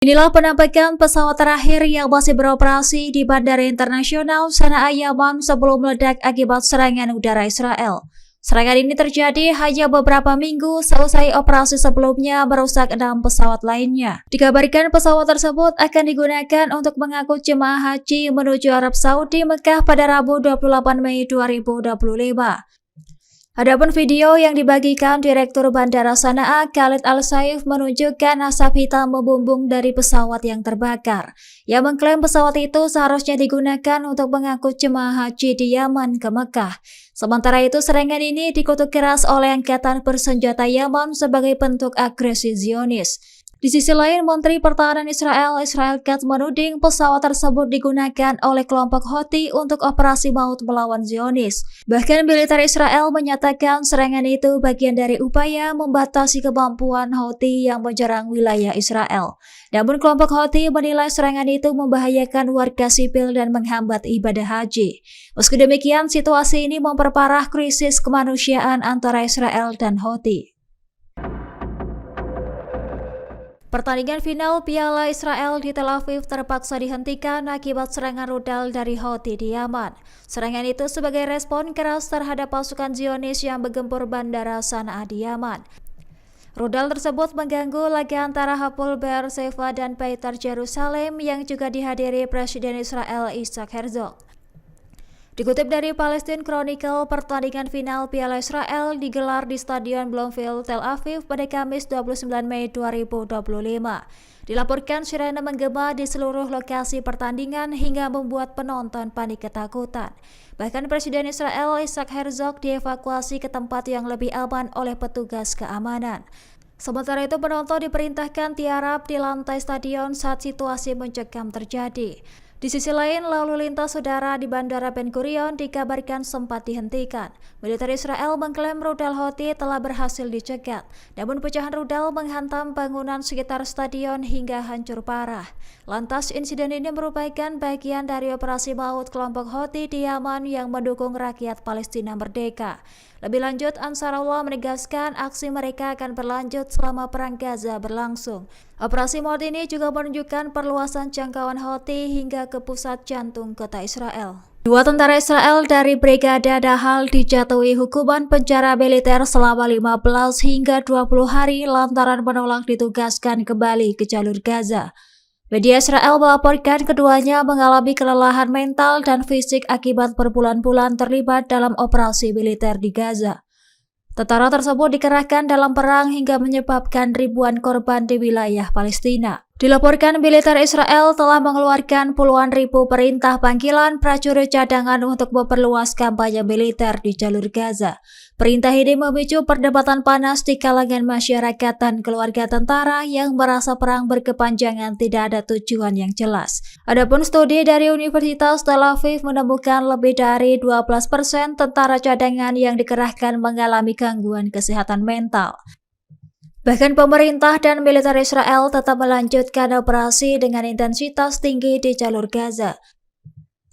Inilah penampakan pesawat terakhir yang masih beroperasi di Bandara Internasional Sana'a, Yaman sebelum meledak akibat serangan udara Israel. Serangan ini terjadi hanya beberapa minggu selesai operasi sebelumnya merusak 6 pesawat lainnya. Dikabarkan pesawat tersebut akan digunakan untuk mengangkut jemaah haji menuju Arab Saudi Mekah pada Rabu 28 Mei 2025. Adapun video yang dibagikan Direktur Bandara Sana'a, Khalid Al-Saif, menunjukkan asap hitam membumbung dari pesawat yang terbakar. Ia mengklaim pesawat itu seharusnya digunakan untuk mengangkut jemaah haji di Yaman ke Mekah. Sementara itu, serangan ini dikutuk keras oleh Angkatan Bersenjata Yaman sebagai bentuk agresi Zionis. Di sisi lain, Menteri Pertahanan Israel Katz menuding pesawat tersebut digunakan oleh kelompok Houthi untuk operasi maut melawan Zionis. Bahkan militer Israel menyatakan serangan itu bagian dari upaya membatasi kemampuan Houthi yang menyerang wilayah Israel. Namun kelompok Houthi menilai serangan itu membahayakan warga sipil dan menghambat ibadah haji. Meski demikian, situasi ini memperparah krisis kemanusiaan antara Israel dan Houthi. Pertandingan final Piala Israel di Tel Aviv terpaksa dihentikan akibat serangan rudal dari Houthi di Yaman. Serangan itu sebagai respon keras terhadap pasukan Zionis yang menggempur Bandara Sana'a di Yaman. Rudal tersebut mengganggu laga antara Hapoel Be'er-Sheva dan Beitar Jerusalem yang juga dihadiri Presiden Israel Isaac Herzog. Dikutip dari Palestine Chronicle, pertandingan final Piala Israel digelar di Stadion Bloomfield, Tel Aviv pada Kamis 29 Mei 2025. Dilaporkan sirene menggema di seluruh lokasi pertandingan hingga membuat penonton panik ketakutan. Bahkan Presiden Israel Isaac Herzog dievakuasi ke tempat yang lebih aman oleh petugas keamanan. Sementara itu, penonton diperintahkan tiarap di lantai stadion saat situasi mencekam terjadi. Di sisi lain, lalu lintas udara di Bandara Ben Gurion dikabarkan sempat dihentikan. Militer Israel mengklaim rudal Houthi telah berhasil dicegat, namun pecahan rudal menghantam bangunan sekitar stadion hingga hancur parah. Lantas, insiden ini merupakan bagian dari operasi maut kelompok Houthi di Yaman yang mendukung rakyat Palestina merdeka. Lebih lanjut, Ansarullah menegaskan aksi mereka akan berlanjut selama perang Gaza berlangsung. Operasi maut ini juga menunjukkan perluasan jangkauan Houthi hingga ke pusat jantung kota Israel. Dua tentara Israel dari Brigade Dahal dijatuhi hukuman penjara militer selama 15 hingga 20 hari lantaran menolak ditugaskan kembali ke jalur Gaza. Media Israel melaporkan keduanya mengalami kelelahan mental dan fisik akibat berbulan-bulan terlibat dalam operasi militer di Gaza. Tentara tersebut dikerahkan dalam perang hingga menyebabkan ribuan korban di wilayah Palestina. Dilaporkan militer Israel telah mengeluarkan puluhan ribu perintah panggilan prajurit cadangan untuk memperluas kampanye militer di jalur Gaza. Perintah ini memicu perdebatan panas di kalangan masyarakat dan keluarga tentara yang merasa perang berkepanjangan tidak ada tujuan yang jelas. Adapun studi dari Universitas Tel Aviv menemukan lebih dari 12% tentara cadangan yang dikerahkan mengalami gangguan kesehatan mental. Bahkan pemerintah dan militer Israel tetap melanjutkan operasi dengan intensitas tinggi di jalur Gaza.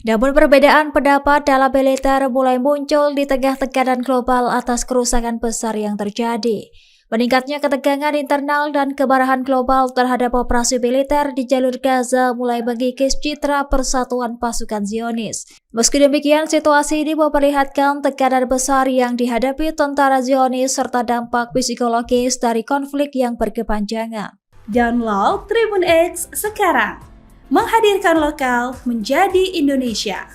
Namun perbedaan pendapat dalam militer mulai muncul di tengah tekanan global atas kerusakan besar yang terjadi. Meningkatnya ketegangan internal dan kemarahan global terhadap operasi militer di jalur Gaza mulai mengikis citra persatuan pasukan Zionis. Meski demikian, situasi ini memperlihatkan tekanan besar yang dihadapi tentara Zionis serta dampak psikologis dari konflik yang berkepanjangan. Download Tribun X sekarang, menghadirkan lokal menjadi Indonesia.